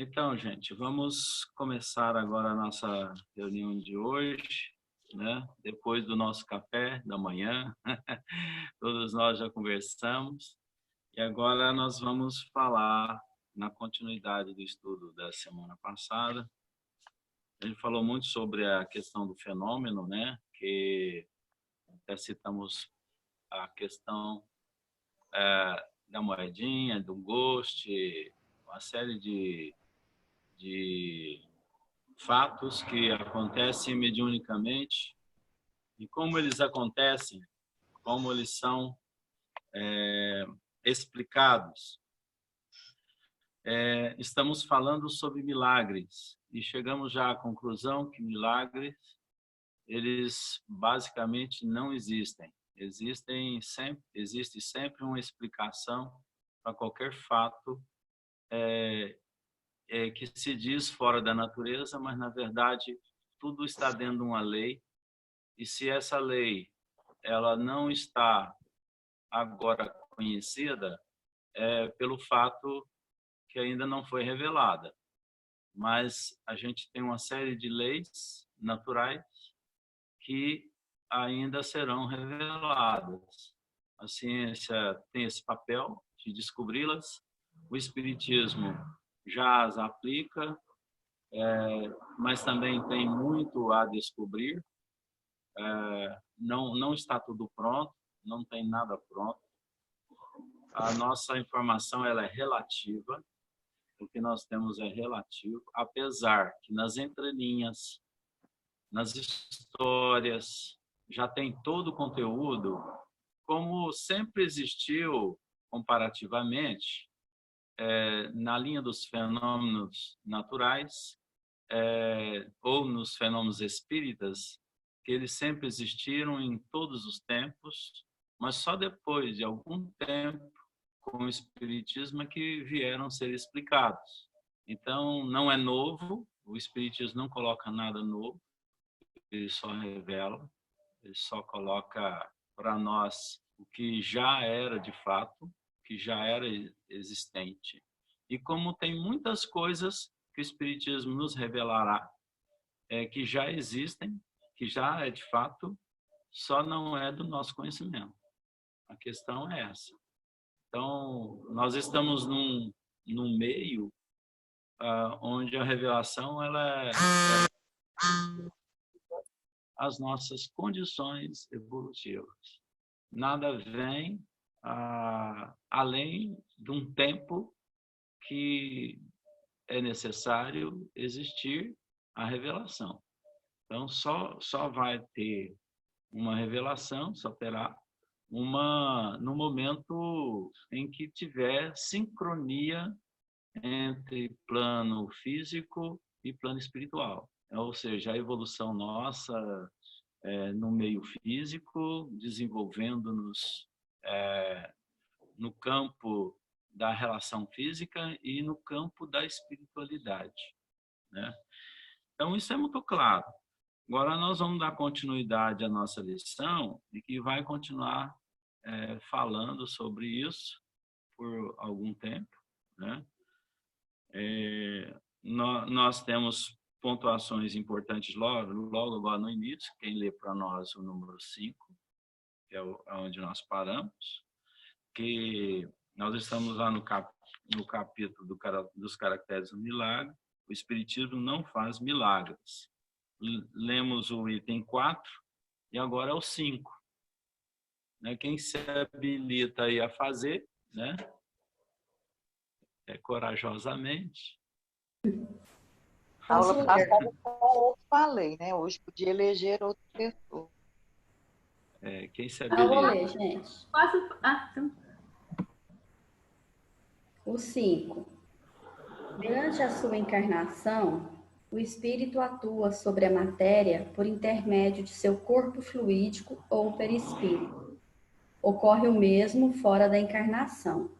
Então, gente, vamos começar agora a nossa reunião de hoje, né? Depois do nosso café da manhã, todos nós já conversamos e agora nós vamos falar na continuidade do estudo da semana passada. A gente falou muito sobre a questão do fenômeno, né? Que até citamos a questão da moedinha, do ghost, uma série de fatos que acontecem mediunicamente e como eles acontecem, como eles são explicados. Estamos falando sobre milagres e chegamos já à conclusão que milagres, eles basicamente não existem. Existe sempre uma explicação para qualquer fato que se diz fora da natureza, mas na verdade tudo está dentro de uma lei, e se essa lei ela não está agora conhecida, é pelo fato que ainda não foi revelada. Mas a gente tem uma série de leis naturais que ainda serão reveladas. A ciência tem esse papel de descobri-las, o espiritismo já as aplica, mas também tem muito a descobrir. Não está tudo pronto, não tem nada pronto. A nossa informação ela é relativa, o que nós temos é relativo, apesar que nas entrelinhas, nas histórias, já tem todo o conteúdo, como sempre existiu comparativamente, na linha dos fenômenos naturais, ou nos fenômenos espíritas, que eles sempre existiram em todos os tempos, mas só depois de algum tempo, com o espiritismo, é que vieram a ser explicados. Então, não é novo, o espiritismo não coloca nada novo, ele só revela, ele só coloca para nós o que já era de fato, que já era existente. E como tem muitas coisas que o espiritismo nos revelará, que já existem, que já é de fato, só não é do nosso conhecimento. A questão é essa. Então, nós estamos num meio onde a revelação ela é as nossas condições evolutivas. Nada vem além de um tempo que é necessário existir a revelação. Então, só vai ter uma revelação, só terá no momento em que tiver sincronia entre plano físico e plano espiritual. Ou seja, a evolução nossa no meio físico, desenvolvendo-nos no campo da relação física e no campo da espiritualidade, né? Então, isso é muito claro. Agora, nós vamos dar continuidade à nossa lição e que vai continuar falando sobre isso por algum tempo, né? Nós temos pontuações importantes logo agora no início. Quem lê para nós o número 5, que é onde nós paramos, que nós estamos lá no capítulo dos caracteres do milagre. O Espiritismo não faz milagres. Lemos o item 4 e agora é o 5. Né? Quem se habilita aí a fazer, né? Corajosamente. A aula passada eu falei, né? Hoje podia eleger outra pessoa. Quem se habilita. Eu vou ler, gente. Então. O 5. Durante a sua encarnação, o espírito atua sobre a matéria por intermédio de seu corpo fluídico ou perispírito. Ocorre o mesmo fora da encarnação.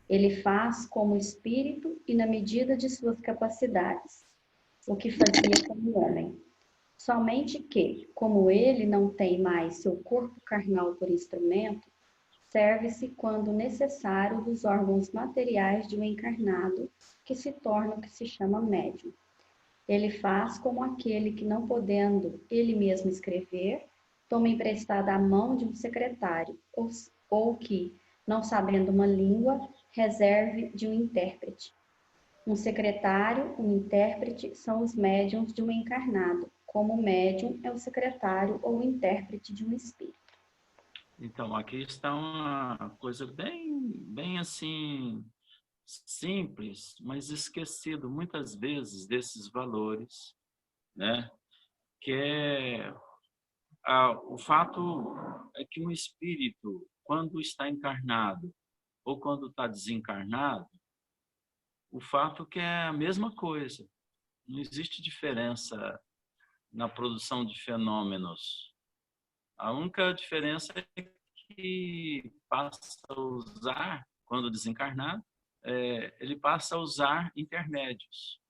Ele faz como espírito e na medida de suas capacidades, o que fazia como homem. Somente que, como ele não tem mais seu corpo carnal por instrumento, serve-se quando necessário dos órgãos materiais de um encarnado, que se torna o que se chama médium. Ele faz como aquele que, não podendo ele mesmo escrever, toma emprestada a mão de um secretário, ou que, não sabendo uma língua, reserve de um intérprete. Um secretário, um intérprete são os médiuns de um encarnado, como o médium é o secretário ou o intérprete de um espírito. Então, aqui está uma coisa bem assim, simples, mas esquecido muitas vezes desses valores, né? Que é o fato é que um espírito, quando está encarnado ou quando está desencarnado, o fato que é a mesma coisa. Não existe diferença na produção de fenômenos. A única diferença é que passa a usar, quando desencarnado, ele passa a usar intermédios,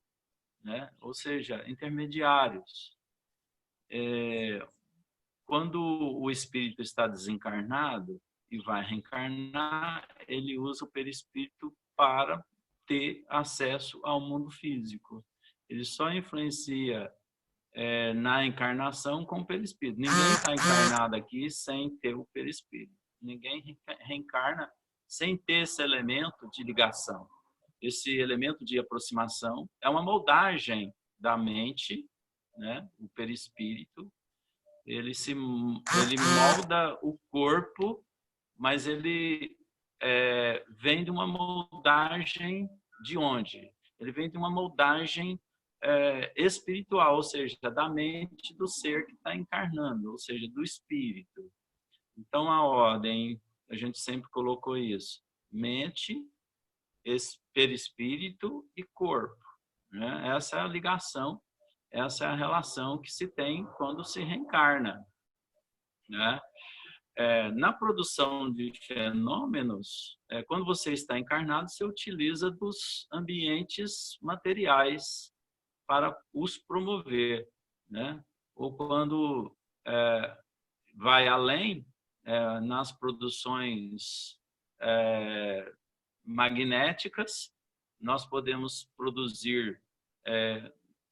né? Ou seja, intermediários. Quando o espírito está desencarnado e vai reencarnar, ele usa o perispírito para ter acesso ao mundo físico. Ele só influencia na encarnação com o perispírito. Ninguém está encarnado aqui sem ter o perispírito. Ninguém reencarna sem ter esse elemento de ligação. Esse elemento de aproximação é uma moldagem da mente, né? O perispírito. Ele molda o corpo, mas ele vem de uma moldagem de onde? Ele vem de uma moldagem espiritual, ou seja, da mente do ser que está encarnando, ou seja, do espírito. Então, a ordem, a gente sempre colocou isso: mente, perispírito e corpo, né? Essa é a ligação, essa é a relação que se tem quando se reencarna, né? Na produção de fenômenos, quando você está encarnado, você utiliza dos ambientes materiais para os promover, né? Ou quando vai além, nas produções magnéticas, nós podemos produzir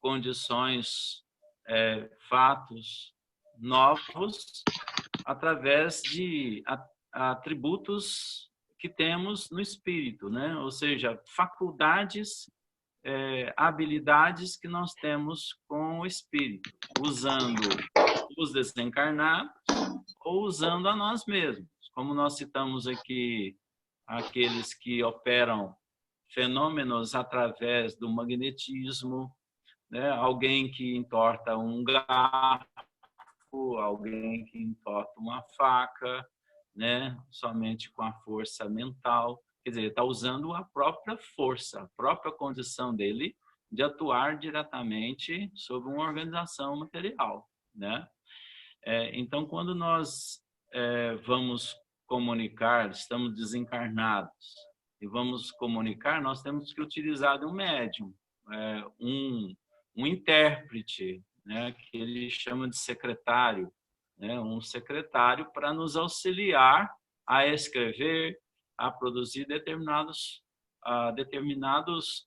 condições, fatos novos através de atributos que temos no espírito, né? Ou seja, faculdades, habilidades que nós temos com o espírito, usando os desencarnados ou usando a nós mesmos. Como nós citamos aqui, aqueles que operam fenômenos através do magnetismo, né? Alguém que entorta um garfo, alguém que entorta uma faca, né? Somente com a força mental. Quer dizer, ele está usando a própria força, a própria condição dele de atuar diretamente sobre uma organização material, né? Então, quando nós vamos comunicar, estamos desencarnados e vamos comunicar, nós temos que utilizar um médium, um intérprete, né, que ele chama de secretário, né, um secretário para nos auxiliar a escrever, a produzir determinados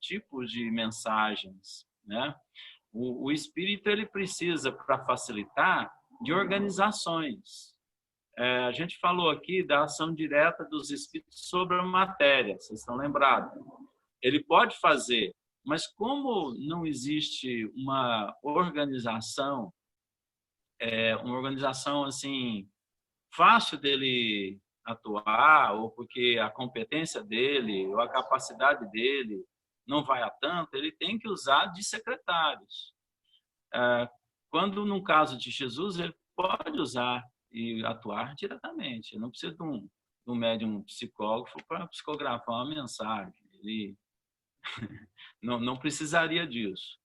tipos de mensagens, né? O espírito ele precisa, para facilitar, de organizações. A gente falou aqui da ação direta dos espíritos sobre a matéria, vocês estão lembrados? Ele pode fazer, mas como não existe uma organização assim fácil dele atuar, ou porque a competência dele ou a capacidade dele não vai a tanto, ele tem que usar de secretários. Quando, no caso de Jesus, ele pode usar e atuar diretamente. Não precisa de um médium psicógrafo para psicografar uma mensagem. Ele não precisaria disso.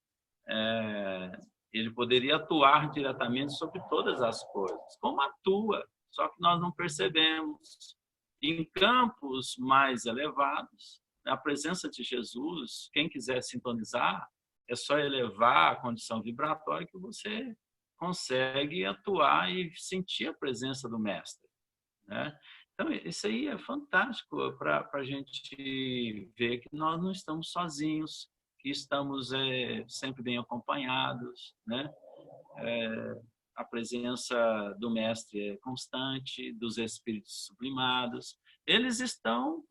Ele poderia atuar diretamente sobre todas as coisas, como atua, só que nós não percebemos. Em campos mais elevados, a presença de Jesus, quem quiser sintonizar, é só elevar a condição vibratória que você consegue atuar e sentir a presença do Mestre, né? Então, isso aí é fantástico para a gente ver que nós não estamos sozinhos, que estamos sempre bem acompanhados, né? A presença do Mestre é constante, dos Espíritos sublimados. Eles estão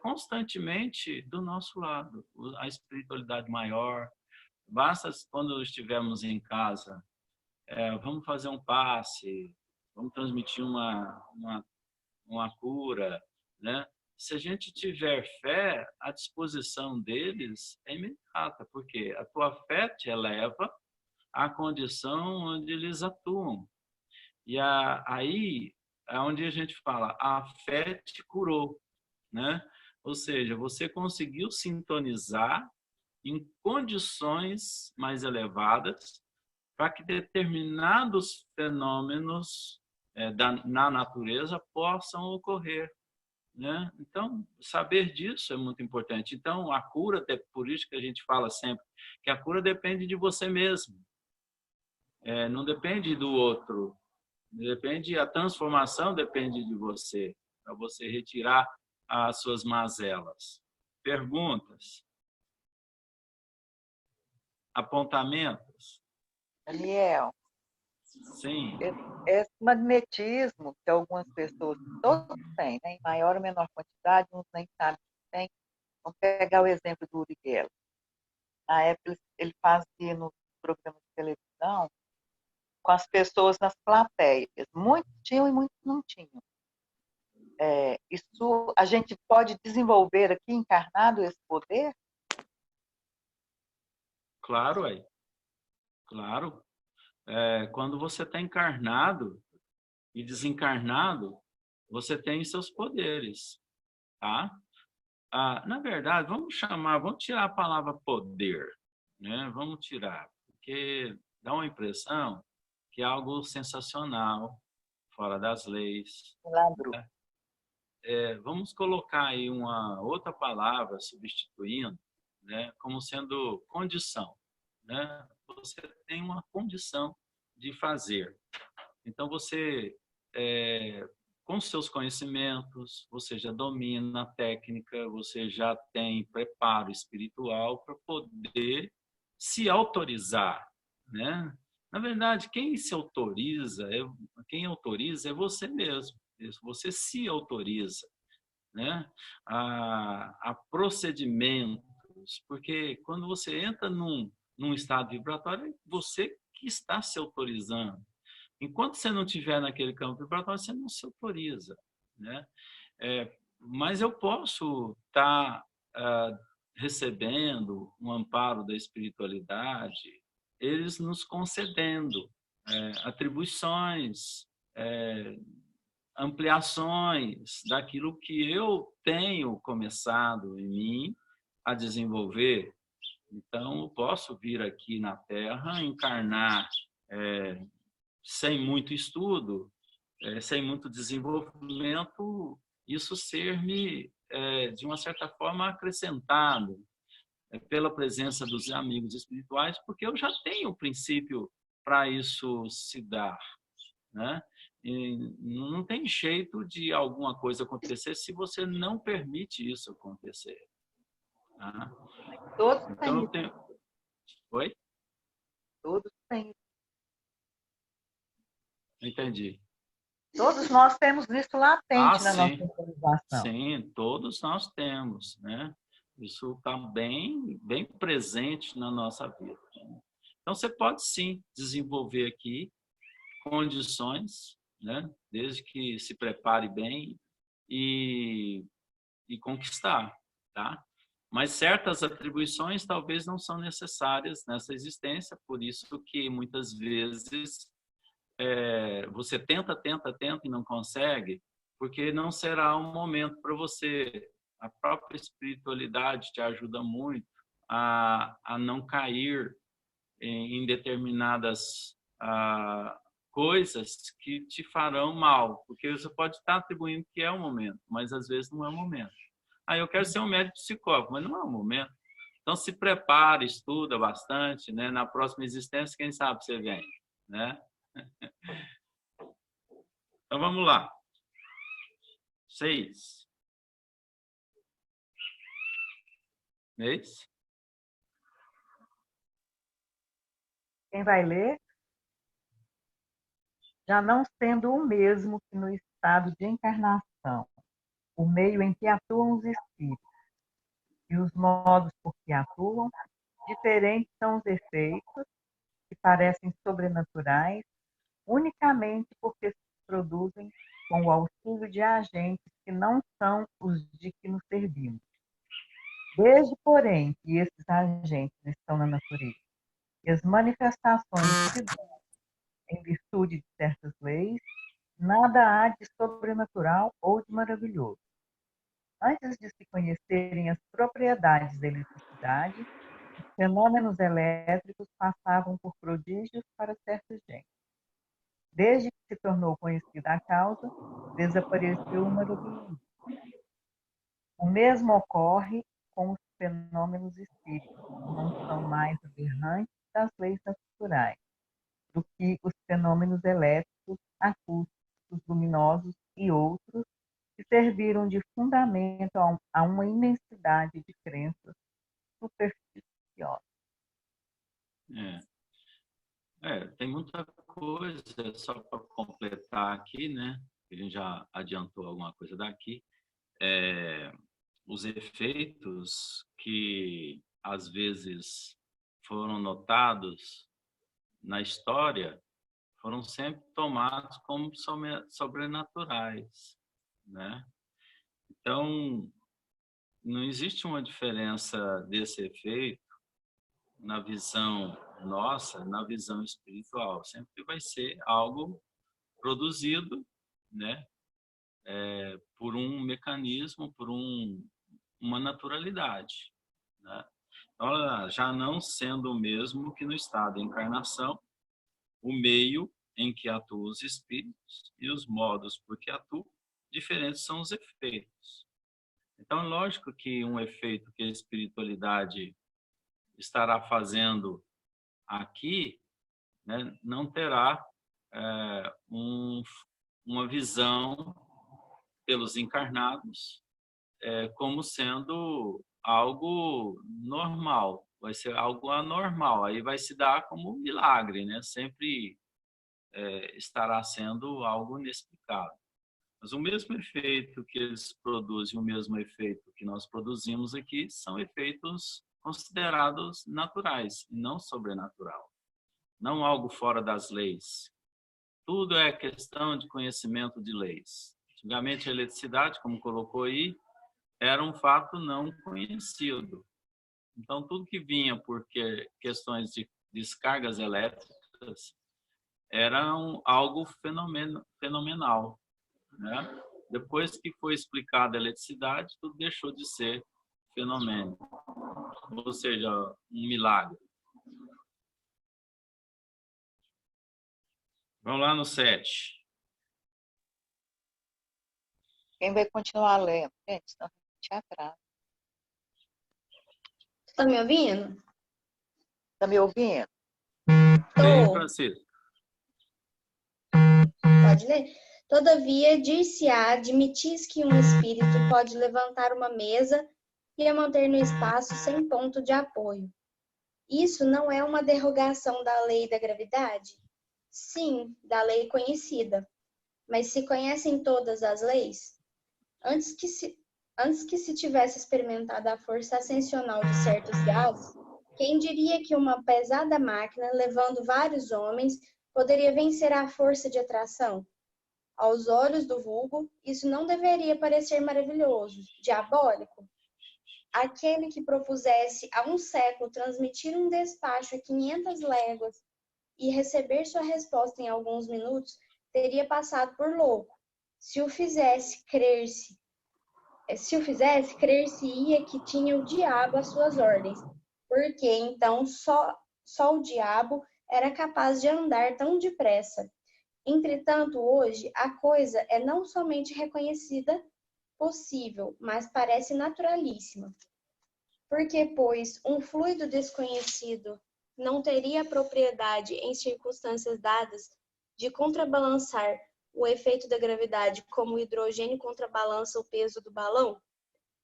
constantemente do nosso lado. A espiritualidade maior. Basta, quando estivermos em casa, vamos fazer um passe, vamos transmitir uma cura, né? Se a gente tiver fé, a disposição deles é imediata, porque a tua fé te eleva à condição onde eles atuam. E aí é onde a gente fala, a fé te curou, né? Ou seja, você conseguiu sintonizar em condições mais elevadas para que determinados fenômenos na natureza possam ocorrer, né? Então, saber disso é muito importante. Então, a cura, por isso que a gente fala sempre, que a cura depende de você mesmo, não depende do outro, a transformação depende de você, para você retirar as suas mazelas. Perguntas? Apontamentos? Daniel, Sim. esse magnetismo que algumas pessoas, todos têm, né? Em maior ou menor quantidade, uns nem sabem que tem. Vamos pegar o exemplo do Uri Geller. Na época, ele fazia no programa de televisão com as pessoas nas plateias. Muitos tinham e muitos não tinham. Isso a gente pode desenvolver aqui encarnado esse poder? Claro, aí. Claro. Quando você está encarnado e desencarnado, você tem seus poderes, tá? Na verdade, vamos tirar a palavra poder, né? Vamos tirar, porque dá uma impressão que é algo sensacional, fora das leis. Né? Vamos colocar aí uma outra palavra substituindo, né? Como sendo condição, né? Você tem uma condição de fazer. Então, você, com seus conhecimentos, você já domina a técnica, você já tem preparo espiritual para poder se autorizar, né? Na verdade, quem autoriza é você mesmo. Você se autoriza, né? A procedimentos, porque quando você entra num estado vibratório, é você que está se autorizando. Enquanto você não estiver naquele campo vibratório, você não se autoriza, né? Mas eu posso estar recebendo um amparo da espiritualidade, eles nos concedendo atribuições, ampliações daquilo que eu tenho começado em mim a desenvolver. Então, eu posso vir aqui na Terra, encarnar sem muito estudo, sem muito desenvolvimento, isso ser-me, de uma certa forma, acrescentado pela presença dos amigos espirituais, porque eu já tenho o princípio para isso se dar, né? E não tem jeito de alguma coisa acontecer se você não permite isso acontecer. Tá? Todos então, têm isso. Oi? Todos têm isso. Entendi. Todos nós temos isso latente na sim. nossa organização. Sim, todos nós temos, né? Isso está bem, bem presente na nossa vida. Então, você pode sim desenvolver aqui condições, né? Desde que se prepare bem e conquistar, tá? Mas certas atribuições talvez não são necessárias nessa existência, por isso que muitas vezes você tenta e não consegue, porque não será um momento para você. A própria espiritualidade te ajuda muito a não cair em determinadas coisas que te farão mal, porque você pode estar atribuindo que é o momento, mas às vezes não é o momento. Eu quero ser um médico psicólogo, mas não é o momento. Então se prepare, estuda bastante, né? Na próxima existência, quem sabe você vem, né? Então vamos lá. 6. Mês? Quem vai ler? Já não sendo o mesmo que no estado de encarnação, o meio em que atuam os espíritos e os modos por que atuam, diferentes são os efeitos, que parecem sobrenaturais, unicamente porque se produzem com o auxílio de agentes que não são os de que nos servimos. Desde, porém, que esses agentes estão na natureza, e as manifestações se dão em virtude de certas leis, nada há de sobrenatural ou de maravilhoso. Antes de se conhecerem as propriedades da eletricidade, os fenômenos elétricos passavam por prodígios para certa gente. Desde que se tornou conhecida a causa, desapareceu o maravilhoso. O mesmo ocorre com os fenômenos espíritos, que não são mais aberrantes das leis naturais do que os fenômenos elétricos, acústicos, luminosos e outros, que serviram de fundamento a uma imensidade de crenças supersticiosas. Tem muita coisa, só para completar aqui, né? A gente já adiantou alguma coisa daqui. Os efeitos que às vezes foram notados na história foram sempre tomados como sobrenaturais, né? Então, não existe uma diferença desse efeito na visão nossa, na visão espiritual. Sempre vai ser algo produzido, né? Por um mecanismo, por uma naturalidade, né? Então, já não sendo o mesmo que no estado de encarnação, o meio em que atuam os espíritos e os modos por que atuam, diferentes são os efeitos. Então, é lógico que um efeito que a espiritualidade estará fazendo aqui, né, não terá uma visão pelos encarnados como sendo algo normal, vai ser algo anormal, aí vai se dar como um milagre, né? Sempre estará sendo algo inexplicável. Mas o mesmo efeito que eles produzem, o mesmo efeito que nós produzimos aqui, são efeitos considerados naturais e não sobrenatural. Não algo fora das leis. Tudo é questão de conhecimento de leis. Antigamente a eletricidade, como colocou aí, era um fato não conhecido. Então tudo que vinha por questões de descargas elétricas era algo fenomenal, né? Depois que foi explicada a eletricidade, tudo deixou de ser fenômeno, ou seja, um milagre. Vamos lá no 7. Quem vai continuar lendo? Gente, senão a gente atrasa. Está me ouvindo? Está me ouvindo? Sim, Francisco. Pode ler? Todavia, dir-se-á, admitis que um espírito pode levantar uma mesa e a manter no espaço sem ponto de apoio. Isso não é uma derrogação da lei da gravidade? Sim, da lei conhecida. Mas se conhecem todas as leis? Antes que se tivesse experimentado a força ascensional de certos gases, quem diria que uma pesada máquina, levando vários homens, poderia vencer a força de atração? Aos olhos do vulgo, isso não deveria parecer maravilhoso, diabólico? Aquele que propusesse há um século transmitir um despacho a 500 léguas e receber sua resposta em alguns minutos, teria passado por louco. Se o fizesse, crer-se-ia que tinha o diabo às suas ordens, porque então só o diabo era capaz de andar tão depressa. Entretanto, hoje, a coisa é não somente reconhecida possível, mas parece naturalíssima. Porque, pois, um fluido desconhecido não teria a propriedade, em circunstâncias dadas, de contrabalançar o efeito da gravidade como o hidrogênio contrabalança o peso do balão?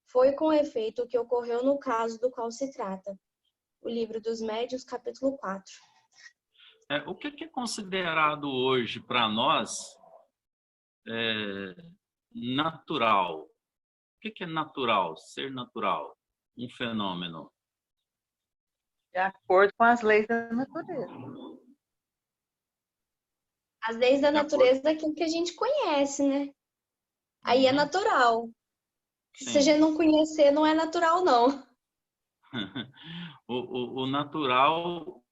Foi com efeito o que ocorreu no caso do qual se trata. O Livro dos Médiuns, capítulo 4. O que é considerado hoje para nós natural? O que é natural, ser natural? Um fenômeno. De acordo com as leis da natureza. As leis da natureza é aquilo que a gente conhece, né? Aí é natural. Se a gente não conhecer, não é natural, não. O natural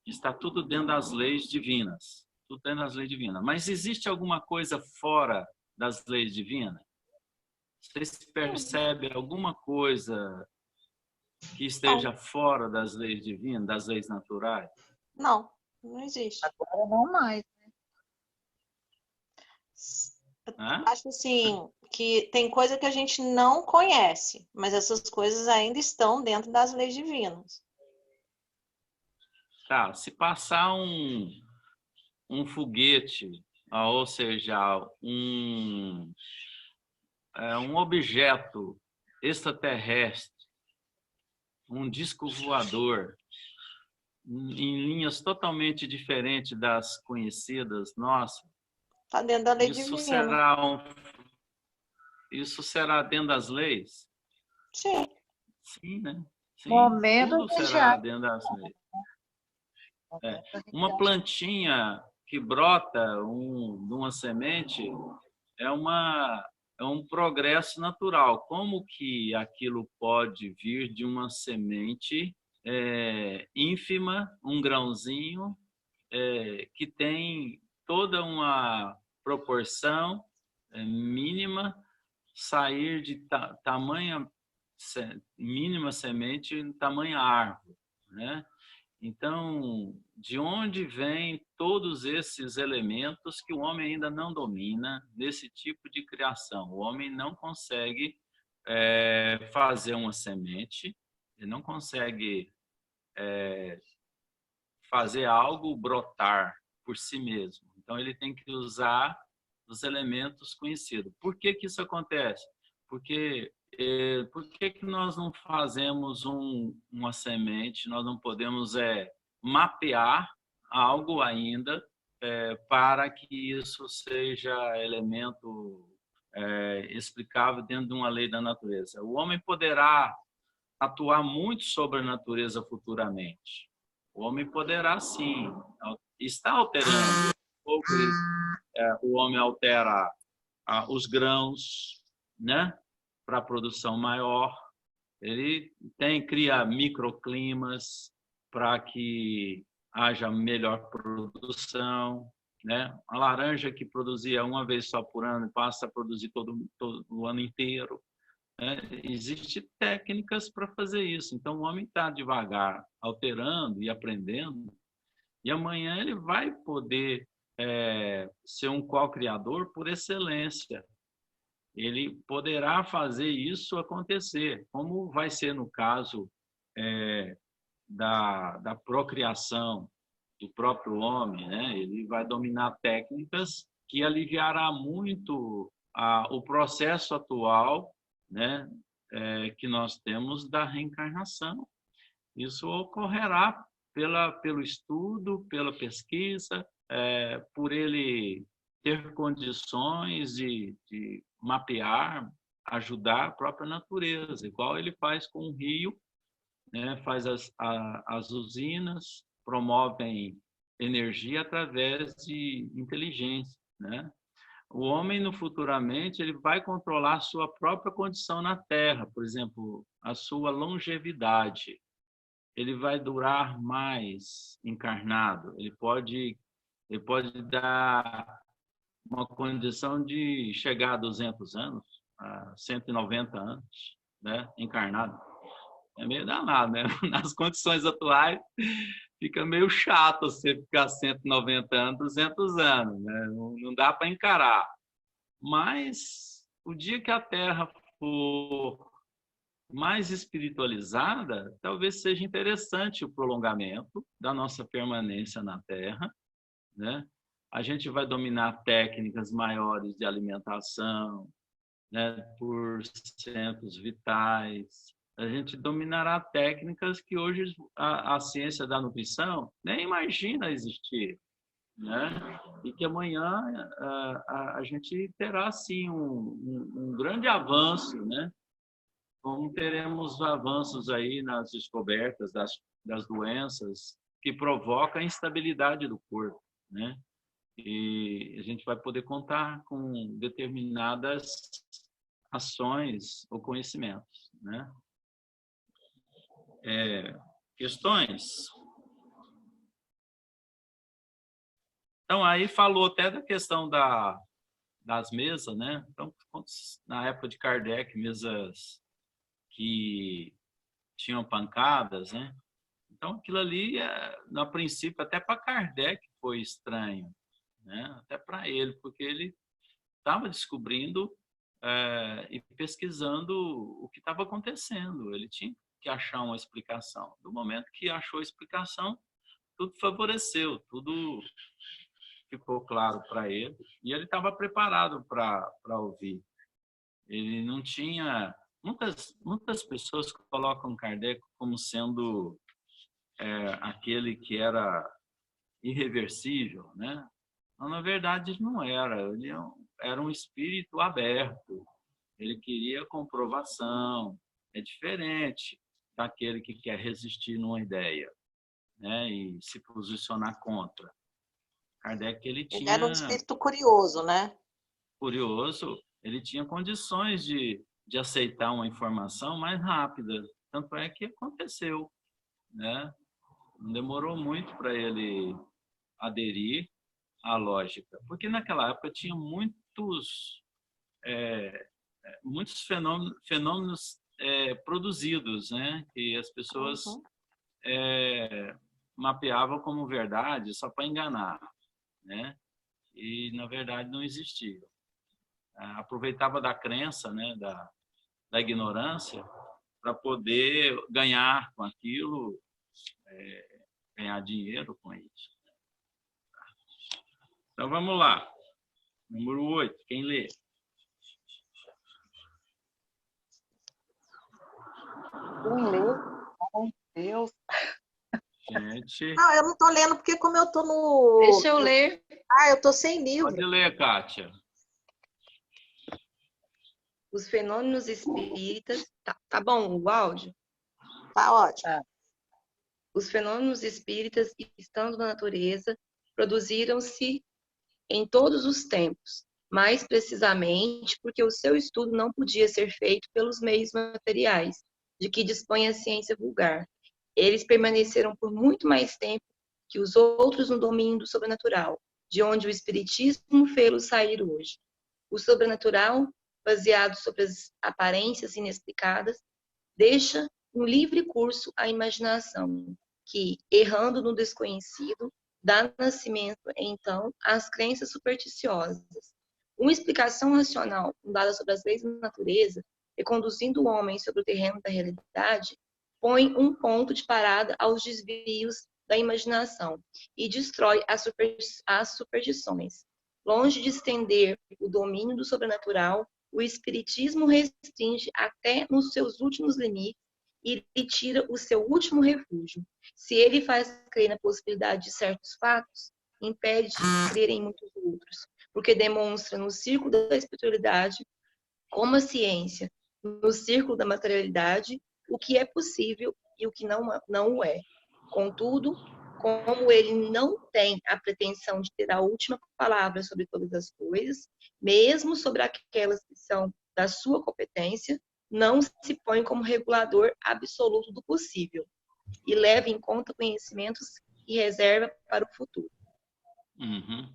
está tudo dentro das leis divinas. Tudo dentro das leis divinas. Mas existe alguma coisa fora das leis divinas? Vocês percebem alguma coisa que esteja fora das leis divinas, das leis naturais? Não, não existe. Agora não mais. Acho assim, que tem coisa que a gente não conhece, mas essas coisas ainda estão dentro das leis divinas. Tá, se passar um foguete, ou seja, um objeto extraterrestre, um disco voador, em linhas totalmente diferentes das conhecidas nossas, está dentro da lei divina. Isso será dentro das leis? Sim. Sim, né? Sim, Momento tudo será dentro das leis. Uma plantinha que brota de uma semente é um progresso natural. Como que aquilo pode vir de uma semente ínfima, um grãozinho, que tem toda uma proporção mínima, sair de tamanha mínima semente em tamanha árvore, né? Então, de onde vêm todos esses elementos que o homem ainda não domina nesse tipo de criação? O homem não consegue fazer uma semente, ele não consegue fazer algo brotar por si mesmo. Então, ele tem que usar os elementos conhecidos. Por que que isso acontece? Porque por que nós não fazemos uma semente, nós não podemos mapear algo ainda para que isso seja elemento explicável dentro de uma lei da natureza? O homem poderá atuar muito sobre a natureza futuramente. O homem poderá, sim, está alterando. O homem altera os grãos, né, para a produção maior. Ele cria microclimas para que haja melhor produção, né? A laranja que produzia uma vez só por ano passa a produzir todo o ano inteiro. Existem técnicas para fazer isso. Então, o homem está devagar, alterando e aprendendo, e amanhã ele vai poder ser um co-criador por excelência. Ele poderá fazer isso acontecer, como vai ser no caso da procriação do próprio homem, né? Ele vai dominar técnicas que aliviará muito o processo atual, né, que nós temos da reencarnação. Isso ocorrerá pelo estudo, pela pesquisa, por ele ter condições de mapear, ajudar a própria natureza, igual ele faz com o rio, né, faz as usinas, promovem energia através de inteligência, né? O homem, futuramente, ele vai controlar a sua própria condição na Terra, por exemplo, a sua longevidade. Ele vai durar mais encarnado, ele pode dar uma condição de chegar a 200 anos, a 190 anos, né, encarnado. É meio danado, né? Nas condições atuais, fica meio chato você ficar 190 anos, 200 anos, né? Não dá para encarar. Mas o dia que a Terra for mais espiritualizada, talvez seja interessante o prolongamento da nossa permanência na Terra, né? A gente vai dominar técnicas maiores de alimentação, né, por centros vitais. A gente dominará técnicas que hoje a ciência da nutrição nem imagina existir, né? E que amanhã a gente terá, sim, um grande avanço, né? Como teremos avanços aí nas descobertas das doenças que provocam a instabilidade do corpo, né? E a gente vai poder contar com determinadas ações ou conhecimentos, né? Questões? Então, aí falou até da questão das mesas, né? Então, na época de Kardec, mesas que tinham pancadas, né? Então, aquilo ali, no princípio, até para Kardec foi estranho, né? Até para ele, porque ele estava descobrindo e pesquisando o que estava acontecendo. Ele tinha que achar uma explicação. Do momento que achou a explicação, tudo favoreceu, tudo ficou claro para ele e ele estava preparado para ouvir. Ele não tinha... Muitas pessoas colocam Kardec como sendo aquele que era irreversível, né? Mas, na verdade, não era. Ele era um espírito aberto. Ele queria comprovação. É diferente daquele que quer resistir numa ideia, né? E se posicionar contra. Kardec, ele Ele era um tinha... espírito curioso, né? Curioso, ele tinha condições de aceitar uma informação mais rápida. Tanto é que aconteceu, né? Não demorou muito para ele aderir à lógica, porque naquela época tinha muitos fenômenos produzidos, né? Que as pessoas mapeavam como verdade só para enganar, né? E na verdade não existia. Aproveitava da crença, né? Da ignorância para poder ganhar com aquilo, ganhar dinheiro com isso. Então vamos lá. Número 8, quem lê? Quem lê? Ai, Deus. Gente, Não, eu não estou lendo porque como eu estou no... Deixa eu ler. eu estou sem livro. pode ler, Kátia. Os fenômenos espíritas. Tá bom o áudio? Tá ótimo. Os fenômenos espíritas, estando na natureza, produziram-se em todos os tempos, mais precisamente porque o seu estudo não podia ser feito pelos meios materiais de que dispõe a ciência vulgar. Eles permaneceram por muito mais tempo que os outros no domínio do sobrenatural, de onde o espiritismo fê-los sair hoje. O sobrenatural, baseado sobre as aparências inexplicadas, deixa um livre curso à imaginação, que, errando no desconhecido, dá nascimento, então, às crenças supersticiosas. Uma explicação racional fundada sobre as leis da natureza, reconduzindo o homem sobre o terreno da realidade, põe um ponto de parada aos desvios da imaginação e destrói as superstições. Longe de estender o domínio do sobrenatural, o espiritismo restringe até nos seus últimos limites e lhe tira o seu último refúgio. Se ele faz crer na possibilidade de certos fatos, impede de crer em muitos outros, porque demonstra no círculo da espiritualidade, como a ciência, no círculo da materialidade, o que é possível e o que não o é. Contudo, como ele não tem a pretensão de ter a última palavra sobre todas as coisas, mesmo sobre aquelas que são da sua competência, não se põe como regulador absoluto do possível e leva em conta conhecimentos e reserva para o futuro. Uhum.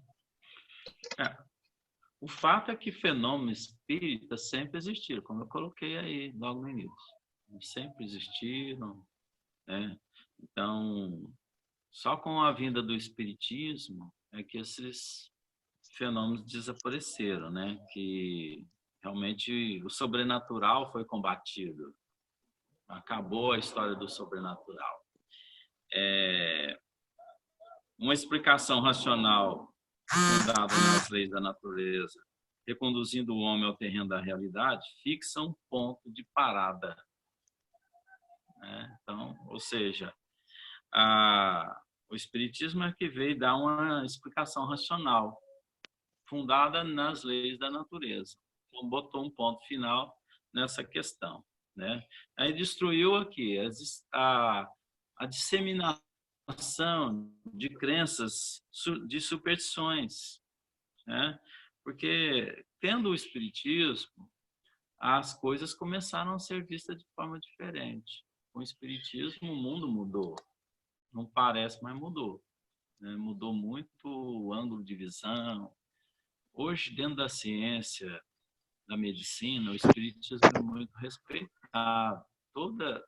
O fato é que fenômenos espíritas sempre existiram, como eu coloquei aí logo no início. Sempre existiram, né? Então, só com a vinda do espiritismo é que esses fenômenos desapareceram, né? Que realmente o sobrenatural foi combatido, Acabou a história do sobrenatural. Uma explicação racional fundada nas leis da natureza, reconduzindo o homem ao terreno da realidade, fixa um ponto de parada. Então, ou seja, o Espiritismo é que veio dar uma explicação racional, fundada nas leis da natureza. Então, botou um ponto final nessa questão. Aí destruiu aqui a disseminação de crenças, de superstições. Porque, tendo o Espiritismo, as coisas começaram a ser vistas de forma diferente. Com o Espiritismo, o mundo mudou. Não parece, mas mudou. Mudou muito o ângulo de visão. Hoje, dentro da ciência, da medicina, o Espiritismo é muito respeitado. Toda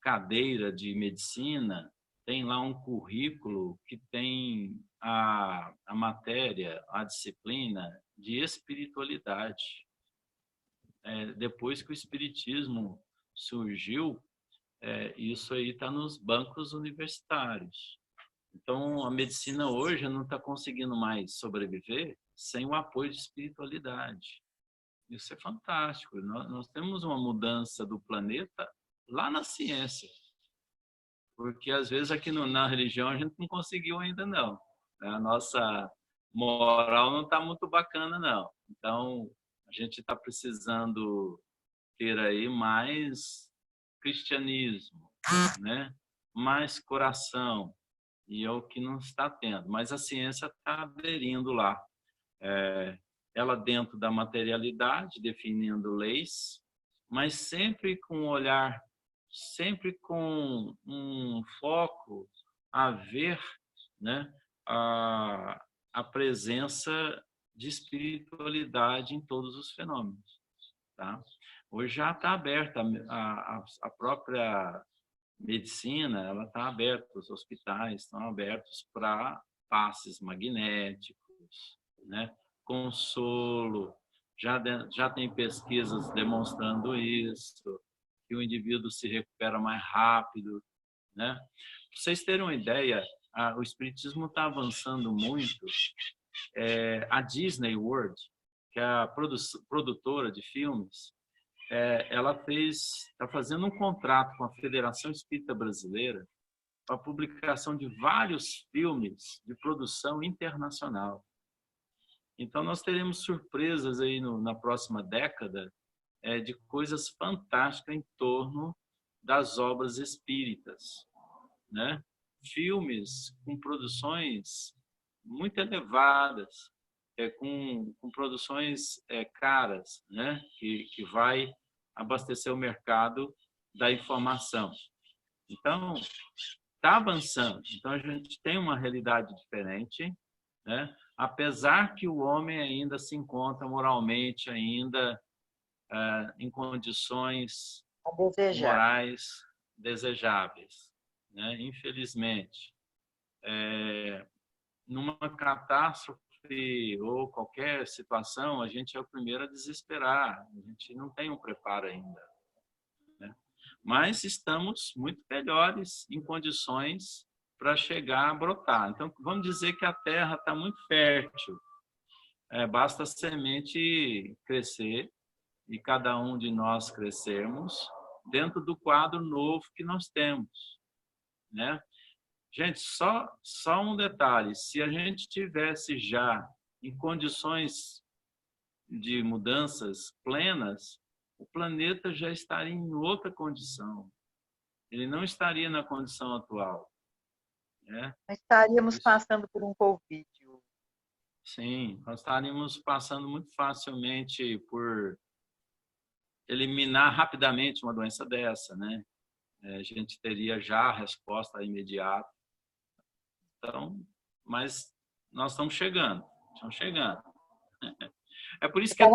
cadeira de medicina tem lá um currículo que tem a matéria, a disciplina de espiritualidade. Depois que o Espiritismo surgiu, isso aí está nos bancos universitários. Então, a medicina hoje não está conseguindo mais sobreviver sem o apoio de espiritualidade. Isso é fantástico. Nós temos uma mudança do planeta lá na ciência. Porque, às vezes, aqui na religião a gente não conseguiu ainda, não. A nossa moral não está muito bacana, não. Então, a gente está precisando ter aí mais cristianismo, mais coração. E é o que não está tendo. Mas a ciência está aderindo lá. Ela dentro da materialidade, definindo leis, mas sempre com um olhar, sempre com um foco a ver a presença de espiritualidade em todos os fenômenos. Tá? Hoje já está aberta a própria medicina, ela está aberta, os hospitais estão abertos para passes magnéticos, consolo, já tem pesquisas demonstrando isso, que o indivíduo se recupera mais rápido. Para vocês terem uma ideia, o Espiritismo está avançando muito. A Disney World, que é a produtora de filmes, ela está fazendo um contrato com a Federação Espírita Brasileira para a publicação de vários filmes de produção internacional. Então, nós teremos surpresas aí na próxima década de coisas fantásticas em torno das obras espíritas. Filmes com produções muito elevadas, com produções caras, que vai abastecer o mercado da informação. Então, está avançando. Então, a gente tem uma realidade diferente, apesar que o homem ainda se encontra moralmente ainda em condições morais desejáveis. Infelizmente. Numa catástrofe ou qualquer situação, a gente é o primeiro a desesperar. A gente não tem um preparo ainda. Mas estamos muito melhores em condições para chegar a brotar. Então, vamos dizer que a terra está muito fértil. Basta a semente crescer e cada um de nós crescermos dentro do quadro novo que nós temos. Gente, só um detalhe. Se a gente tivesse já em condições de mudanças plenas, o planeta já estaria em outra condição. Ele não estaria na condição atual. Nós estaríamos passando por um Covid. Sim, nós estaríamos passando muito facilmente por eliminar rapidamente uma doença dessa, A gente teria já a resposta imediata. Então, mas nós estamos chegando. É por isso que a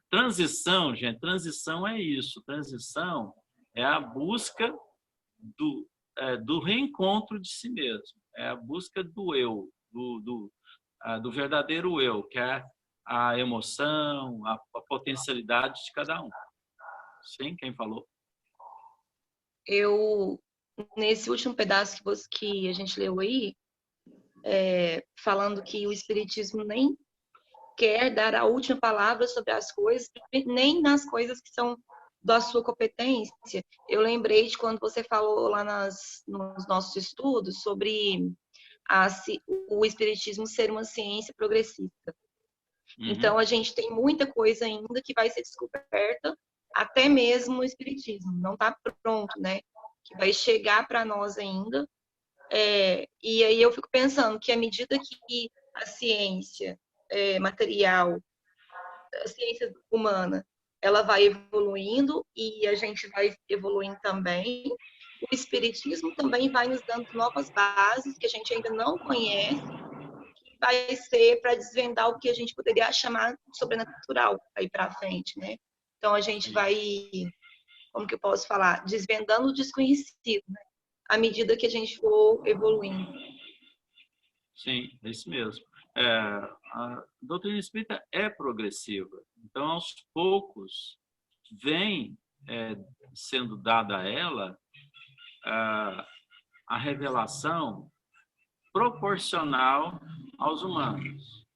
transição, gente, transição é isso. Transição é a busca do reencontro de si mesmo. É a busca do eu, do verdadeiro eu, que é a emoção, a potencialidade de cada um. Sim, quem falou? Nesse último pedaço que a gente leu aí, falando que o Espiritismo nem quer dar a última palavra sobre as coisas, nem nas coisas que são da sua competência. Eu lembrei de quando você falou lá nos nossos estudos sobre o Espiritismo ser uma ciência progressista. Então, a gente tem muita coisa ainda que vai ser descoberta, até mesmo no Espiritismo. Não está pronto, né? Que vai chegar para nós ainda. E aí eu fico pensando que à medida que a ciência material, a ciência humana, ela vai evoluindo e a gente vai evoluindo também, o Espiritismo também vai nos dando novas bases que a gente ainda não conhece, que vai ser para desvendar o que a gente poderia chamar de sobrenatural aí para frente, né? Então a gente vai, como que eu posso falar, desvendando o desconhecido, né? À medida que a gente for evoluindo. Sim, é isso mesmo. A doutrina espírita é progressiva. Então, aos poucos, vem sendo dada a ela a revelação proporcional aos humanos.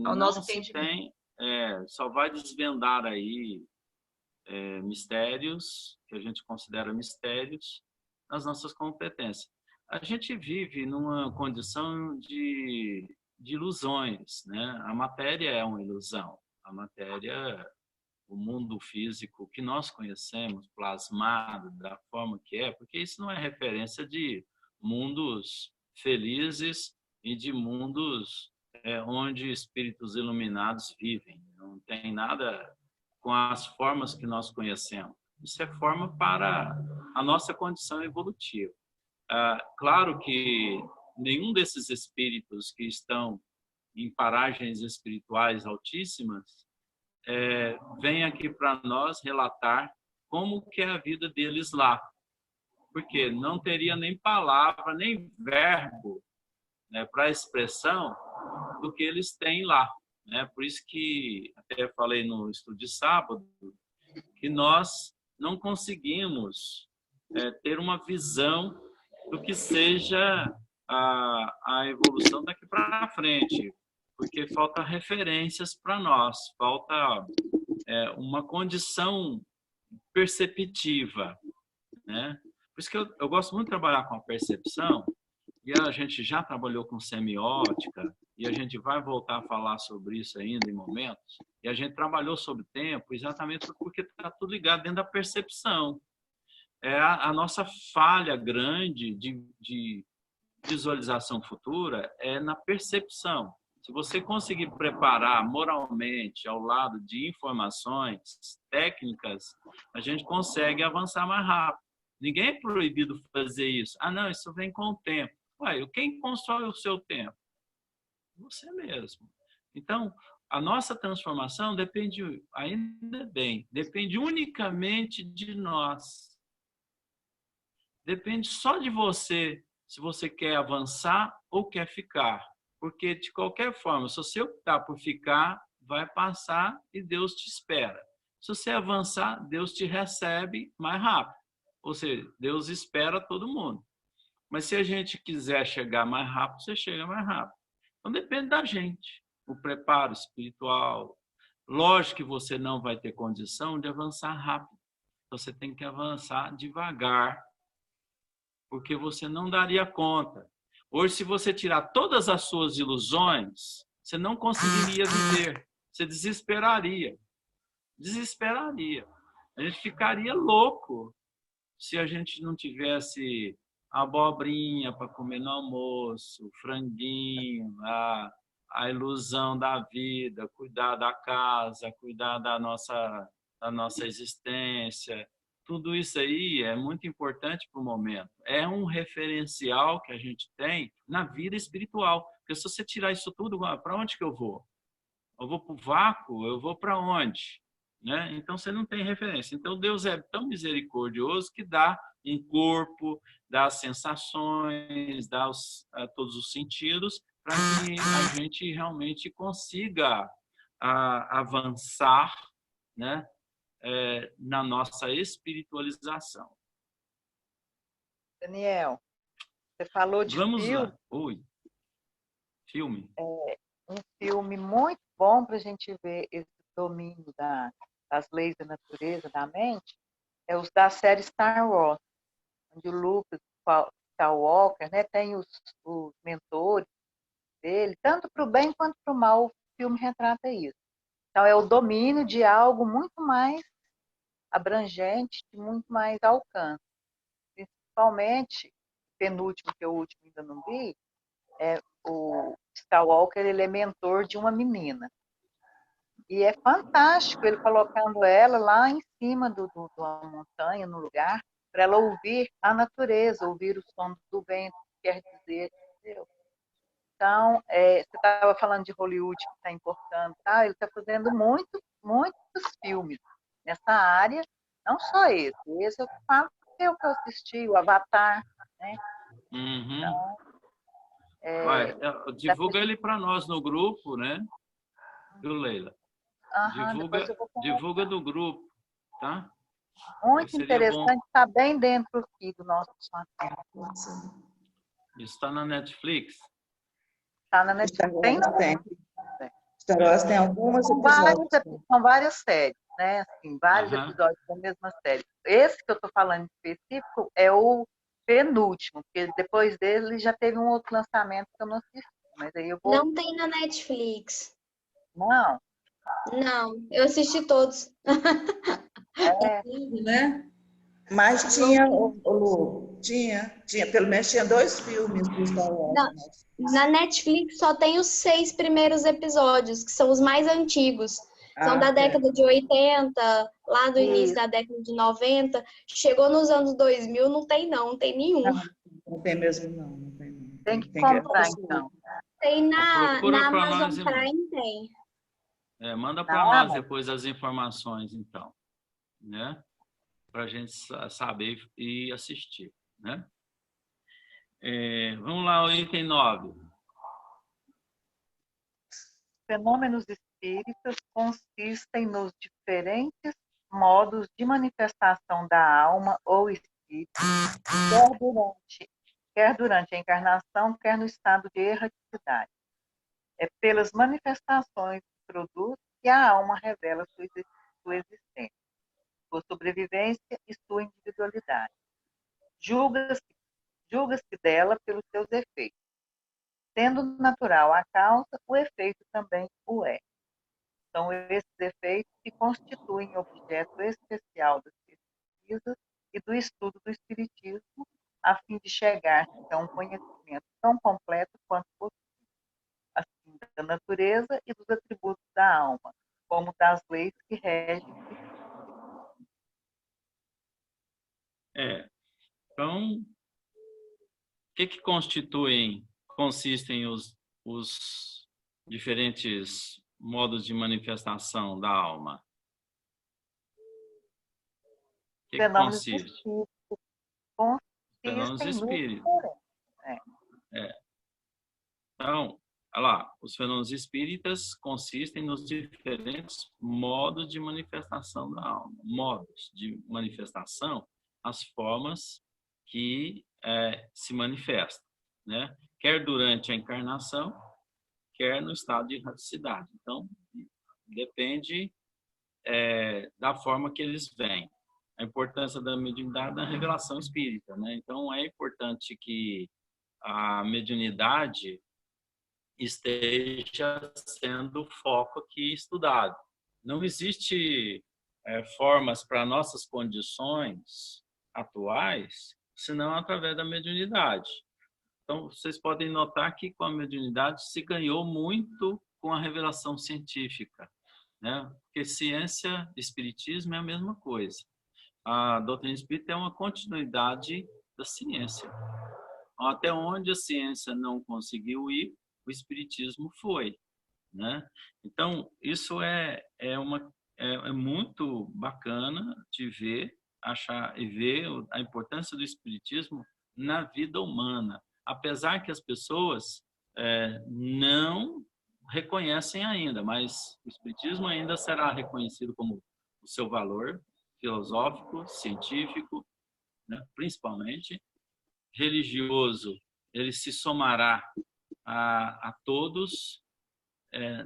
Ao Não nosso se entendimento. tem, só vai desvendar aí mistérios, que a gente considera mistérios, nas nossas competências. A gente vive numa condição de ilusões, né? A matéria é uma ilusão. A matéria, o mundo físico que nós conhecemos, plasmado da forma que é, porque isso não é referência de mundos felizes e de mundos onde espíritos iluminados vivem. Não tem nada com as formas que nós conhecemos. Isso é forma para a nossa condição evolutiva. Claro que nenhum desses espíritos que estão em paragens espirituais altíssimas vem aqui para nós relatar como que é a vida deles lá, porque não teria nem palavra, nem verbo, né, para a expressão do que eles têm lá, né? Por isso que até falei no estudo de sábado que nós não conseguimos ter uma visão do que seja a evolução daqui para frente, porque falta referências para nós, falta uma condição perceptiva, né? Por isso que eu gosto muito de trabalhar com a percepção, e a gente já trabalhou com semiótica, e a gente vai voltar a falar sobre isso ainda em momentos, e a gente trabalhou sobre tempo exatamente porque está tudo ligado dentro da percepção. A nossa falha grande de visualização futura é na percepção. Se você conseguir preparar moralmente ao lado de informações técnicas, a gente consegue avançar mais rápido. Ninguém é proibido fazer isso. Não, isso vem com o tempo. Ué, quem constrói o seu tempo? Você mesmo. Então, a nossa transformação depende, ainda bem, depende unicamente de nós. Depende só de você, se você quer avançar ou quer ficar. Porque, de qualquer forma, se você optar por ficar, vai passar e Deus te espera. Se você avançar, Deus te recebe mais rápido. Ou seja, Deus espera todo mundo. Mas se a gente quiser chegar mais rápido, você chega mais rápido. Então, depende da gente. O preparo espiritual. Lógico que você não vai ter condição de avançar rápido. Você tem que avançar devagar, porque você não daria conta. Hoje, se você tirar todas as suas ilusões, você não conseguiria viver. Você desesperaria. Desesperaria. A gente ficaria louco se a gente não tivesse abobrinha para comer no almoço, franguinho, a ilusão da vida, cuidar da casa, cuidar da nossa existência. Tudo isso aí é muito importante para o momento. É um referencial que a gente tem na vida espiritual. Porque se você tirar isso tudo, para onde que eu vou? Eu vou para o vácuo? Eu vou para onde? Né? Então, você não tem referência. Então, Deus é tão misericordioso que dá um corpo, dá as sensações, dá todos os sentidos para que a gente realmente consiga avançar, né, na nossa espiritualização. Daniel, você falou de Vamos filme, lá. Oi. Filme. um filme muito bom para a gente ver esse domínio das leis da natureza, da mente, é os da série Star Wars, onde o Luke Skywalker, né, tem os mentores dele, tanto para o bem quanto para o mal, o filme retrata isso. Então, é o domínio de algo muito mais abrangente, de muito mais alcance. Principalmente, penúltimo, que é o último ainda não vi, é o Skywalker, ele é mentor de uma menina. E é fantástico ele colocando ela lá em cima de uma montanha, no lugar, para ela ouvir a natureza, ouvir o som do vento, quer dizer, entendeu? Então, você estava falando de Hollywood que está importando, tá? Ele está fazendo muitos filmes nessa área, não só esse. Esse eu falo que eu assisti, o Avatar, né? Uhum. Então, Divulga ele para nós no grupo, né? Viu, Leila? depois eu vou Divulga do grupo, tá? muito Seria bom. interessante, está bem dentro aqui do nosso material. Está na Netflix? Está na Netflix. Star Wars tem alguns episódios. São várias séries, né? Assim, vários Aham. episódios da mesma série. Esse que eu estou falando em específico é o penúltimo, porque depois dele já teve um outro lançamento que eu não assisti. Mas aí eu vou. Não tem na Netflix. Não. Não, eu assisti todos. Né? Mas tinha, Lu, tinha, pelo menos tinha 2 filmes do Star Wars. Na Netflix só tem os 6 primeiros episódios, que são os mais antigos. São da década de 80, lá do início da década de 90. Chegou nos anos 2000, não tem nenhum. Não tem mesmo, não tem não. Tem que comprar, então. Tem na Procura pra Amazon nós, irmão. Prime, tem. Manda para nós depois as informações, então, né? Para a gente saber e assistir, né? Vamos lá, o item 9. Fenômenos espíritas consistem nos diferentes modos de manifestação da alma ou espírito, quer durante a encarnação, quer no estado de erraticidade. É pelas manifestações que produz que a alma revela sua existência, sua sobrevivência e sua individualidade. Julga-se dela pelos seus efeitos. Sendo natural a causa, o efeito também o é. São esses efeitos que constituem objeto especial das pesquisas e do estudo do espiritismo, a fim de chegar a um conhecimento tão completo quanto possível, assim da natureza e dos atributos da alma, como das leis que regem o espiritismo. Então, o que consistem os diferentes modos de manifestação da alma? O que consiste? Fenômenos espíritos. Então, olha lá, os fenômenos espíritas consistem nos diferentes modos de manifestação da alma. Modos de manifestação, as formas que se manifestam, né? Quer durante a encarnação, quer no estado de erraticidade. Então, depende da forma que eles vêm. A importância da mediunidade na revelação espírita, né? Então, é importante que a mediunidade esteja sendo o foco aqui estudado. Não existe formas para nossas condições atuais, senão através da mediunidade. Então, vocês podem notar que com a mediunidade se ganhou muito com a revelação científica, né? Porque ciência e espiritismo é a mesma coisa. A doutrina espírita é uma continuidade da ciência. Até onde a ciência não conseguiu ir, o espiritismo foi, né? Então, isso é muito bacana de ver, achar e ver a importância do espiritismo na vida humana. Apesar que as pessoas não reconhecem ainda, mas o espiritismo ainda será reconhecido como o seu valor filosófico, científico, né, principalmente religioso. Ele se somará a todos,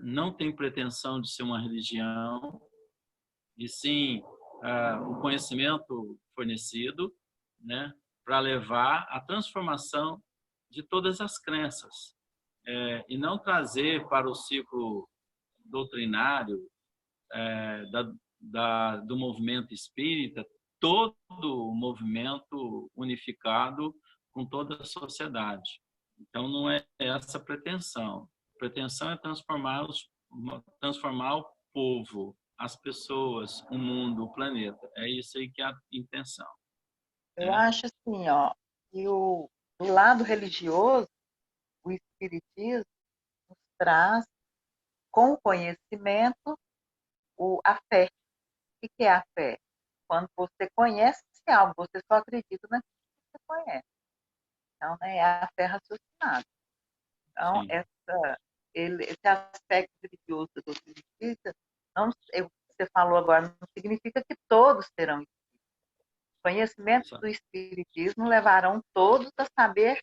não tem pretensão de ser uma religião, e sim o conhecimento fornecido, né, para levar à transformação de todas as crenças, e não trazer para o ciclo doutrinário do movimento espírita todo o movimento unificado com toda a sociedade. Então, não é essa a pretensão. A pretensão é transformar o povo, as pessoas, o mundo, o planeta. É isso aí que é a intenção. Eu acho assim, ó, que do lado religioso, o espiritismo nos traz, com o conhecimento, a fé. O que é a fé? Quando você conhece algo, você só acredita naquilo que você conhece. Então, né, é a fé raciocinada. Então, esse aspecto religioso da doutrina espírita, você falou agora, não significa que todos terão isso. Conhecimentos do espiritismo levarão todos a saber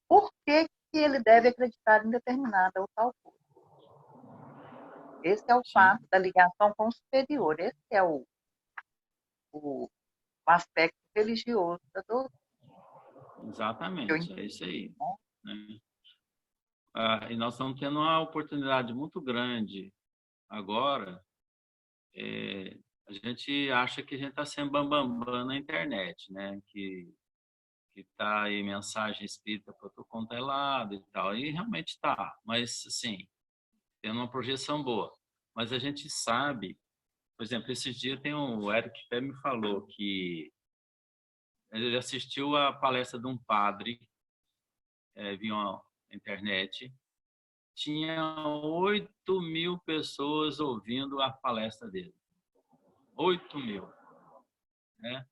por que ele deve acreditar em determinada ou tal coisa. Esse é o fato da ligação com o superior. Esse é o aspecto religioso da doutrina. Exatamente, é isso aí. Né? E nós estamos tendo uma oportunidade muito grande agora. A gente acha que a gente está sendo bambambam na internet, né? Que tá aí mensagem espírita para todo quanto é lado e tal. E realmente está, mas assim, tendo uma projeção boa. Mas a gente sabe, por exemplo, esses dias o Eric até me falou que ele assistiu a palestra de um padre via a internet. Tinha 8.000 pessoas ouvindo a palestra dele. 8.000. Né?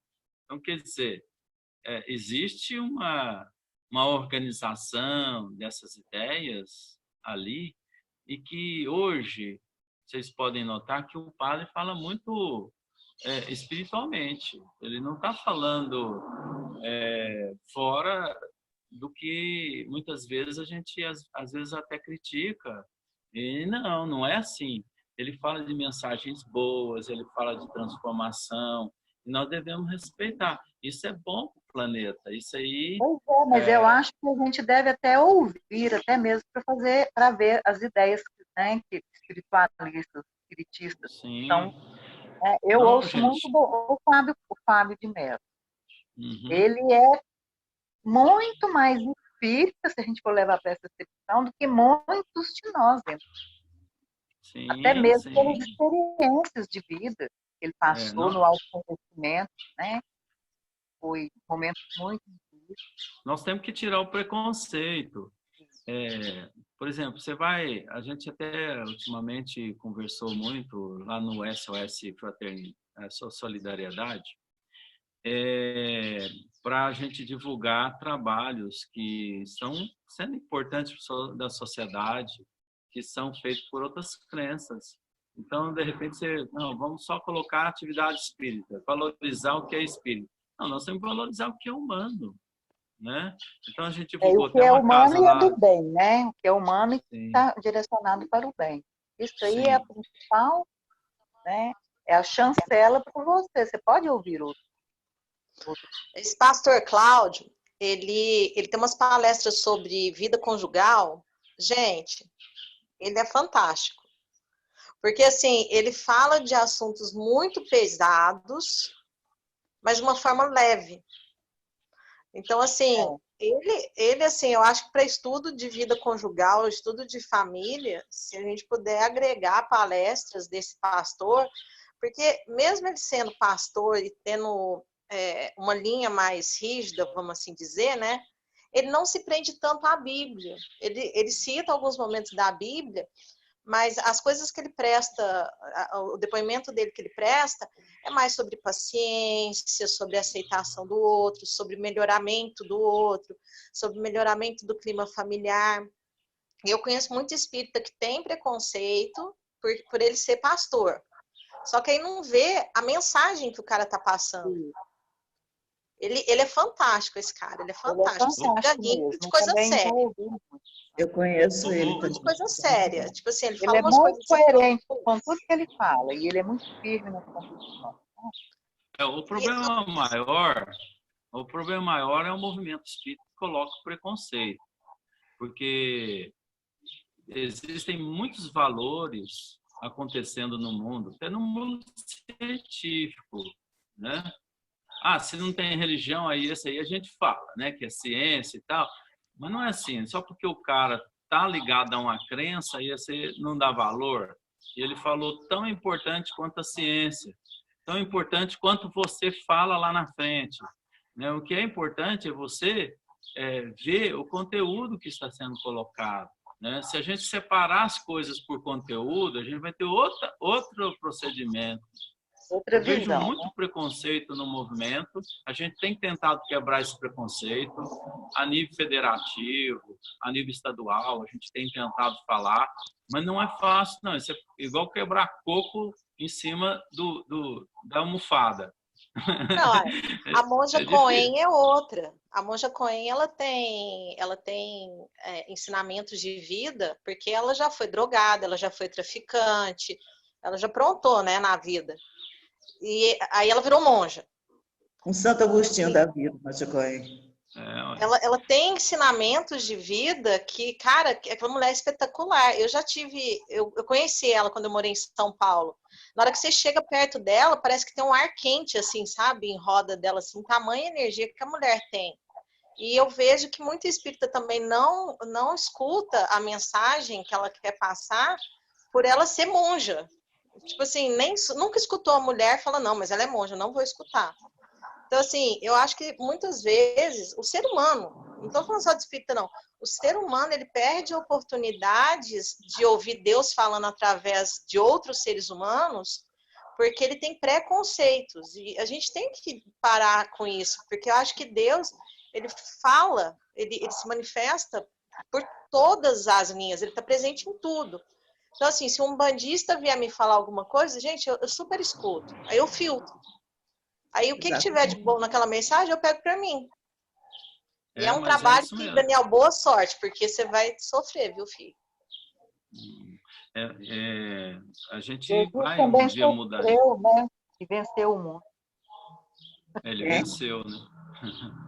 Então, quer dizer, existe uma organização dessas ideias ali, e que hoje vocês podem notar que o padre fala muito espiritualmente. Ele não está falando fora do que muitas vezes a gente às vezes até critica. E não é assim. Ele fala de mensagens boas, ele fala de transformação, e nós devemos respeitar. Isso é bom para o planeta. Isso aí. Pois é, mas eu acho que a gente deve até ouvir, até mesmo para ver as ideias, né, que espiritualistas, espiritistas são. Eu ouço muito o Fábio de Mello. Uhum. Ele é muito mais espírita, se a gente for levar para essa questão, do que muitos de nós. Sim, até mesmo pelas experiências de vida que ele passou no autoconhecimento, né? Foi um momento muito difícil. Nós temos que tirar o preconceito. Por exemplo, a gente até ultimamente conversou muito lá no SOS Fraternidade, Solidariedade, para a gente divulgar trabalhos que estão sendo importantes da sociedade, que são feitos por outras crenças. Então, de repente, vamos só colocar atividade espírita, valorizar o que é espírita. Não, nós temos que valorizar o que é humano, né? Então, a gente divulgou até uma casa lá. O que é humano e é do bem, né? O que é humano está direcionado para o bem. Isso aí é a principal, né? É a chancela para você. Você pode ouvir outro. Esse pastor Cláudio, ele tem umas palestras sobre vida conjugal. Gente, ele é fantástico. Porque, assim, ele fala de assuntos muito pesados, mas de uma forma leve. Então, assim, ele assim, eu acho que para estudo de vida conjugal, estudo de família, se a gente puder agregar palestras desse pastor, porque mesmo ele sendo pastor e tendo uma linha mais rígida, vamos assim dizer, né? Ele não se prende tanto à Bíblia. Ele cita alguns momentos da Bíblia, mas as coisas que ele presta, o depoimento dele que ele presta, é mais sobre paciência, sobre aceitação do outro, sobre melhoramento do outro, sobre melhoramento do clima familiar. Eu conheço muito espírita que tem preconceito por ele ser pastor. Só que aí não vê a mensagem que o cara tá passando. Ele é fantástico, esse cara. Ele é fantástico. Ele é fantástico mesmo. De coisa Também já séria. ouvi muito. Eu conheço ele também. De coisa séria. Tipo assim, ele Ele fala é umas muito coisas assim, coerente com tudo que ele fala. E ele é muito firme nas convicções. O problema maior é o movimento espírita que coloca o preconceito. Porque existem muitos valores acontecendo no mundo, até no mundo científico, né? Se não tem religião, aí esse aí a gente fala, né? Que é ciência e tal. Mas não é assim, só porque o cara tá ligado a uma crença, aí você não dá valor. E ele falou tão importante quanto a ciência, tão importante quanto você fala lá na frente, né? O que é importante é você ver o conteúdo que está sendo colocado, né? Se a gente separar as coisas por conteúdo, a gente vai ter outro procedimento. Outra Eu vejo visão, muito né? preconceito no movimento. A gente tem tentado quebrar esse preconceito a nível federativo, a nível estadual. A gente tem tentado falar, mas não é fácil, não. Isso é igual quebrar coco em cima da almofada. Não, a monja Coen é outra. A monja Coen, ela tem ensinamentos de vida, porque ela já foi drogada, ela já foi traficante, ela já aprontou, né, na vida. E aí ela virou monja. Um Santo Agostinho da vida, Machacoen. Ela tem ensinamentos de vida que, cara, aquela mulher é espetacular. Eu conheci ela quando eu morei em São Paulo. Na hora que você chega perto dela, parece que tem um ar quente, assim, sabe? Em roda dela, assim, tamanha energia que a mulher tem. E eu vejo que muito espírita também não escuta a mensagem que ela quer passar por ela ser monja. Tipo assim, nunca escutou a mulher, fala, não, mas ela é monja, não vou escutar. Então, assim, eu acho que muitas vezes o ser humano, não estou falando só de espírita, não, o ser humano, ele perde oportunidades de ouvir Deus falando através de outros seres humanos, porque ele tem preconceitos. E a gente tem que parar com isso, porque eu acho que Deus, ele fala, ele se manifesta por todas as linhas, ele está presente em tudo. Então, assim, se um bandista vier me falar alguma coisa, gente, eu super escuto. Aí eu filtro. Aí o que tiver de bom naquela mensagem, eu pego para mim. E é um trabalho que, Daniel, boa sorte, porque você vai sofrer, viu, filho? A gente Jesus vai também um dia mudar. Sofreu, né? E venceu o mundo. Ele venceu, né?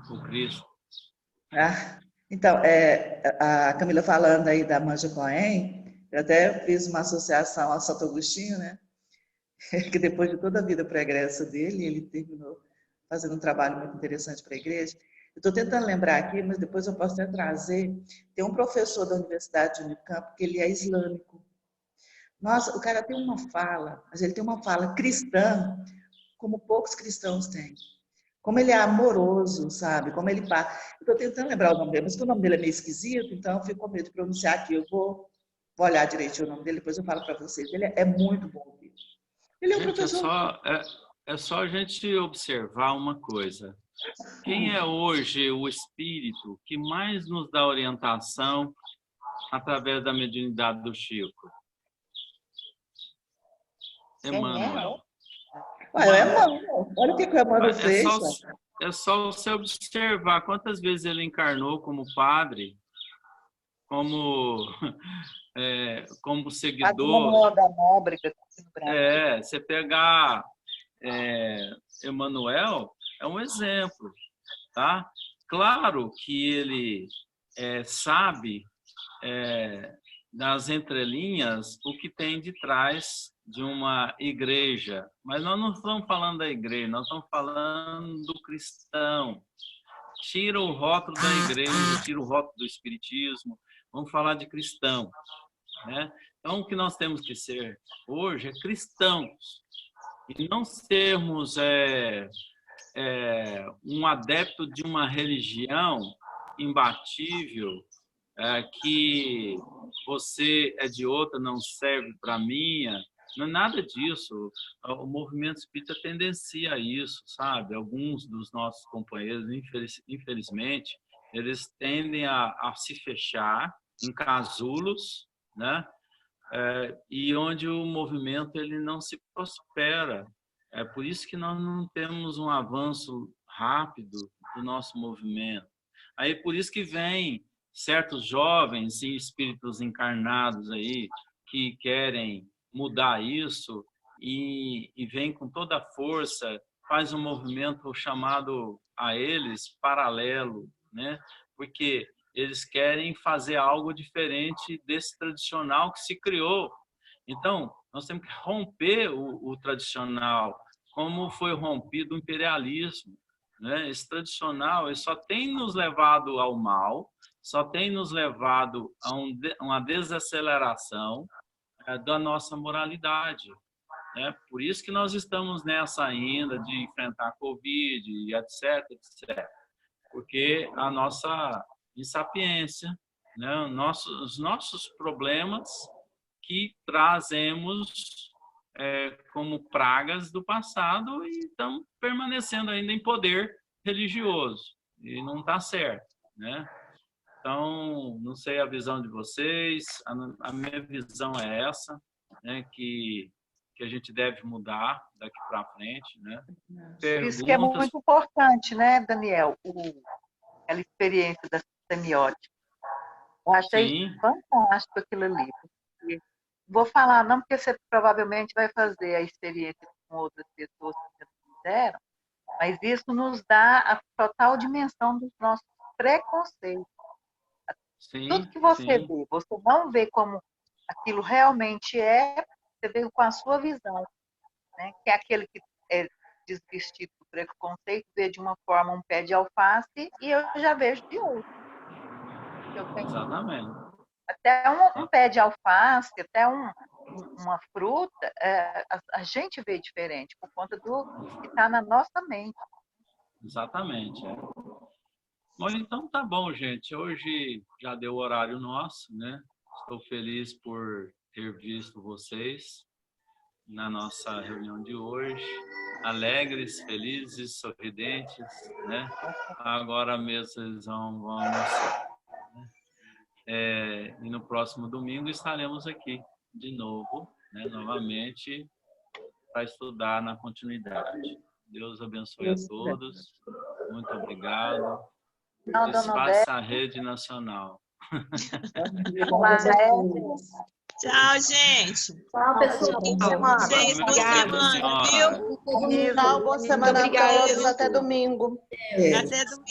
O Cristo. Então, a Camila falando aí da Monja Coen, eu até fiz uma associação ao Santo Agostinho, né? Que depois de toda a vida pregressa dele, ele terminou fazendo um trabalho muito interessante para a igreja. Eu estou tentando lembrar aqui, mas depois eu posso até trazer. Tem um professor da Universidade de Unicamp que ele é islâmico. Nossa, o cara tem uma fala, mas ele tem uma fala cristã, como poucos cristãos têm. Como ele é amoroso, sabe? Como ele passa. Estou tentando lembrar o nome dele, mas o nome dele é meio esquisito, então eu fico com medo de pronunciar aqui. Eu vou olhar direitinho o nome dele, depois eu falo para vocês. Ele é muito bom. Ele é um professor. É só a gente observar uma coisa. Quem é hoje o espírito que mais nos dá orientação através da mediunidade do Chico? Emmanuel. Olha o que o Emmanuel fez. É só você observar quantas vezes ele encarnou como padre, como seguidor. Da Nóbrega, Você pegar Emmanuel, é um exemplo, tá? Claro que ele sabe nas entrelinhas o que tem de trás de uma igreja, mas nós não estamos falando da igreja, nós estamos falando do cristão. Tira o rótulo da igreja, tira o rótulo do espiritismo, vamos falar de cristão, né? Então, o que nós temos que ser hoje é cristãos, e não sermos um adepto de uma religião imbatível, que você é de outra, não serve para a minha. Não é nada disso. O movimento espírita tendencia a isso, sabe? Alguns dos nossos companheiros, infelizmente, eles tendem a se fechar em casulos, né? E onde o movimento ele não se prospera. É por isso que nós não temos um avanço rápido do nosso movimento. Aí por isso que vem certos jovens e espíritos encarnados aí que querem mudar isso e vem com toda a força, faz um movimento chamado a eles paralelo, né? Porque eles querem fazer algo diferente desse tradicional que se criou. Então, nós temos que romper o tradicional, como foi rompido o imperialismo, né? Esse tradicional ele só tem nos levado ao mal, só tem nos levado a uma desaceleração da nossa moralidade. Por isso que nós estamos nessa ainda de enfrentar a Covid, etc, etc. Porque a nossa insapiência, né? Os nossos problemas que trazemos como pragas do passado e estão permanecendo ainda em poder religioso. E não está certo, né? Então, não sei a visão de vocês, a minha visão é essa, né? Que a gente deve mudar daqui para frente, né? Isso que é muito importante, né, Daniel? Aquela experiência da semiótica. Eu achei fantástico aquilo ali. Vou falar, não porque você provavelmente vai fazer a experiência com outras pessoas que já fizeram, mas isso nos dá a total dimensão dos nossos preconceitos. Tudo que você vê, você não vê como aquilo realmente é, você vê com a sua visão, né? Que é aquele que é desvestido do preconceito, vê de uma forma um pé de alface e eu já vejo de outro. Exatamente. Até um pé de alface, até uma fruta, a gente vê diferente por conta do que está na nossa mente. Exatamente. Bom, então tá bom, gente. Hoje já deu o horário nosso, né? Estou feliz por ter visto vocês na nossa reunião de hoje. Alegres, felizes, sorridentes, né? Agora mesmo eles vão almoçar. E no próximo domingo estaremos aqui de novo, né? Novamente, para estudar na continuidade. Deus abençoe a todos. Muito obrigado. Desfaça a rede nacional. Tchau, gente. Tchau, pessoal. Boa semana, viu? Tchau, boa semana a todos. Até domingo. Até domingo.